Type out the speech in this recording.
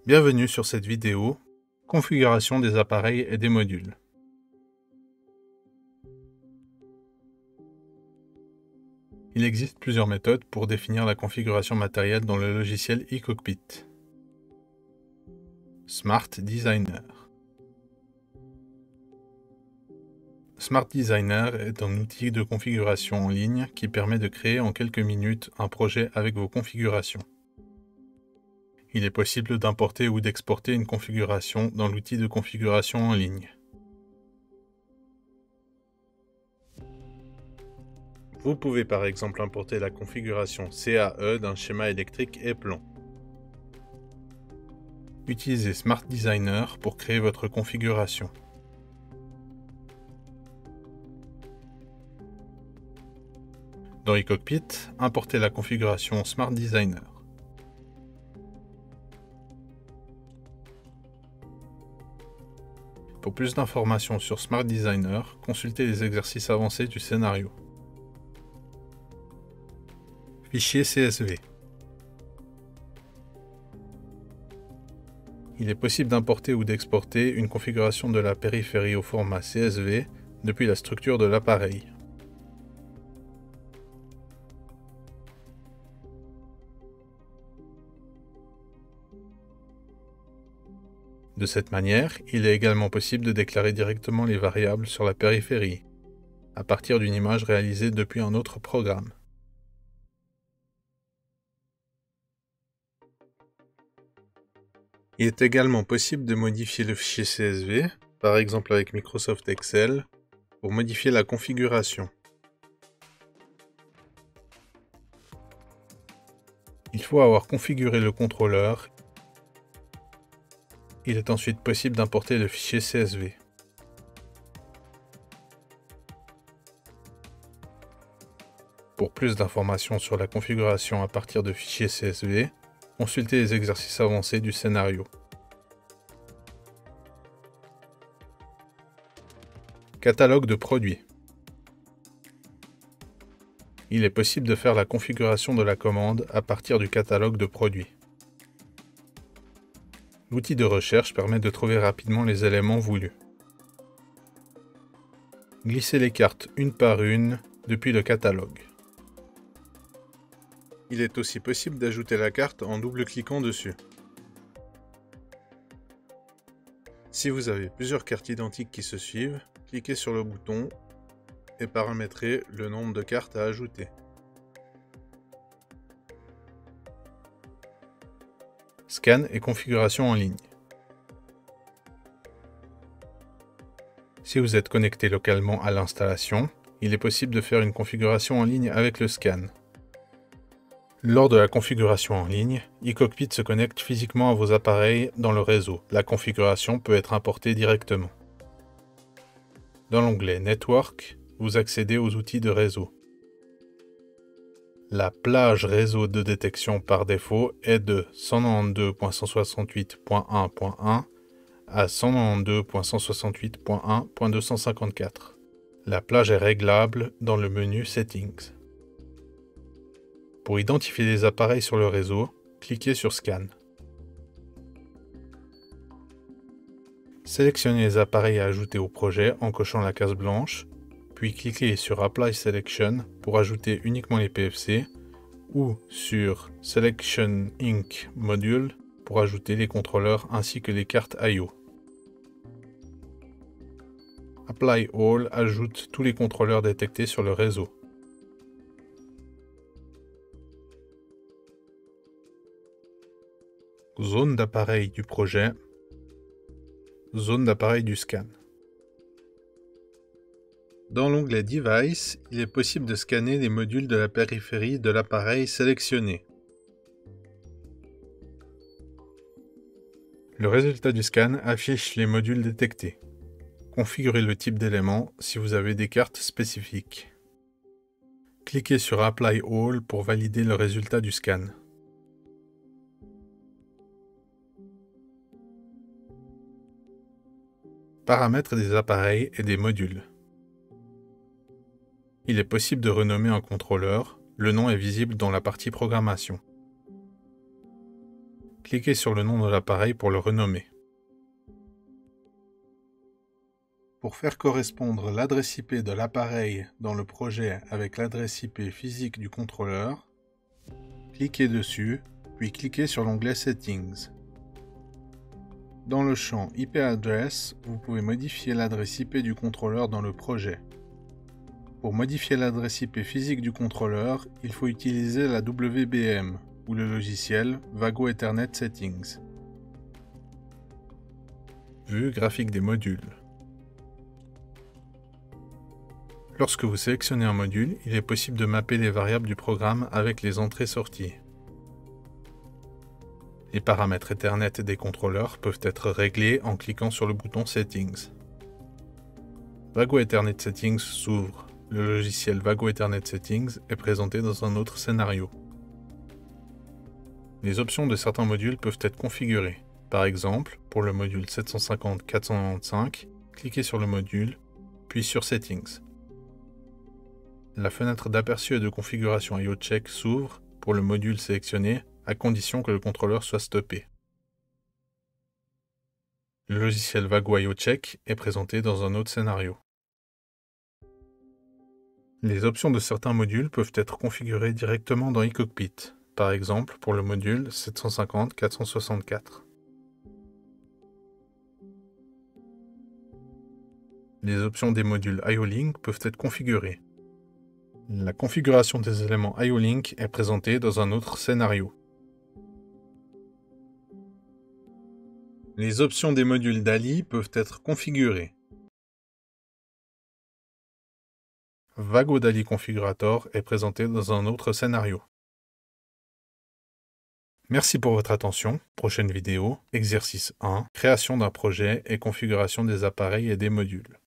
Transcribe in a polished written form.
Bienvenue sur cette vidéo, configuration des appareils et des modules. Il existe plusieurs méthodes pour définir la configuration matérielle dans le logiciel eCockpit. Smart Designer. Smart Designer est un outil de configuration en ligne qui permet de créer en quelques minutes un projet avec vos configurations. Il est possible d'importer ou d'exporter une configuration dans l'outil de configuration en ligne. Vous pouvez par exemple importer la configuration CAE d'un schéma électrique et plan. Utilisez Smart Designer pour créer votre configuration. Dans eCockpit, importez la configuration Smart Designer. Pour plus d'informations sur Smart Designer, consultez les exercices avancés du scénario. Fichier CSV. Il est possible d'importer ou d'exporter une configuration de la périphérie au format CSV depuis la structure de l'appareil. De cette manière, il est également possible de déclarer directement les variables sur la périphérie, à partir d'une image réalisée depuis un autre programme. Il est également possible de modifier le fichier CSV, par exemple avec Microsoft Excel, pour modifier la configuration. Il faut avoir configuré le contrôleur. Il est ensuite possible d'importer le fichier CSV. Pour plus d'informations sur la configuration à partir de fichiers CSV, consultez les exercices avancés du scénario. Catalogue de produits. Il est possible de faire la configuration de la commande à partir du catalogue de produits. L'outil de recherche permet de trouver rapidement les éléments voulus. Glissez les cartes une par une depuis le catalogue. Il est aussi possible d'ajouter la carte en double-cliquant dessus. Si vous avez plusieurs cartes identiques qui se suivent, cliquez sur le bouton et paramétrez le nombre de cartes à ajouter. Scan et configuration en ligne. Si vous êtes connecté localement à l'installation, il est possible de faire une configuration en ligne avec le scan. Lors de la configuration en ligne, eCockpit se connecte physiquement à vos appareils dans le réseau. La configuration peut être importée directement. Dans l'onglet Network, vous accédez aux outils de réseau. La plage réseau de détection par défaut est de 192.168.1.1 à 192.168.1.254. La plage est réglable dans le menu Settings. Pour identifier les appareils sur le réseau, cliquez sur Scan. Sélectionnez les appareils à ajouter au projet en cochant la case blanche, puis cliquez sur Apply Selection pour ajouter uniquement les PFC ou sur Selection Inc Module pour ajouter les contrôleurs ainsi que les cartes I/O. Apply All ajoute tous les contrôleurs détectés sur le réseau. Zone d'appareil du projet, zone d'appareil du scan. Dans l'onglet Device, il est possible de scanner les modules de la périphérie de l'appareil sélectionné. Le résultat du scan affiche les modules détectés. Configurez le type d'élément si vous avez des cartes spécifiques. Cliquez sur Apply All pour valider le résultat du scan. Paramètres des appareils et des modules. Il est possible de renommer un contrôleur. Le nom est visible dans la partie programmation. Cliquez sur le nom de l'appareil pour le renommer. Pour faire correspondre l'adresse IP de l'appareil dans le projet avec l'adresse IP physique du contrôleur, cliquez dessus, puis cliquez sur l'onglet Settings. Dans le champ IP Address, vous pouvez modifier l'adresse IP du contrôleur dans le projet. Pour modifier l'adresse IP physique du contrôleur, il faut utiliser la WBM ou le logiciel Vago Ethernet Settings. Vue graphique des modules. Lorsque vous sélectionnez un module, il est possible de mapper les variables du programme avec les entrées-sorties. Les paramètres Ethernet des contrôleurs peuvent être réglés en cliquant sur le bouton Settings. Vago Ethernet Settings s'ouvre. Le logiciel Vago Ethernet Settings est présenté dans un autre scénario. Les options de certains modules peuvent être configurées. Par exemple, pour le module 750-495, cliquez sur le module, puis sur Settings. La fenêtre d'aperçu et de configuration IO-Check s'ouvre pour le module sélectionné, à condition que le contrôleur soit stoppé. Le logiciel Vago IO-Check est présenté dans un autre scénario. Les options de certains modules peuvent être configurées directement dans iCockpit, par exemple pour le module 750-464. Les options des modules IO-Link peuvent être configurées. La configuration des éléments IO-Link est présentée dans un autre scénario. Les options des modules DALI peuvent être configurées. Vago DALI Configurator est présenté dans un autre scénario. Merci pour votre attention. Prochaine vidéo, exercice 1, création d'un projet et configuration des appareils et des modules.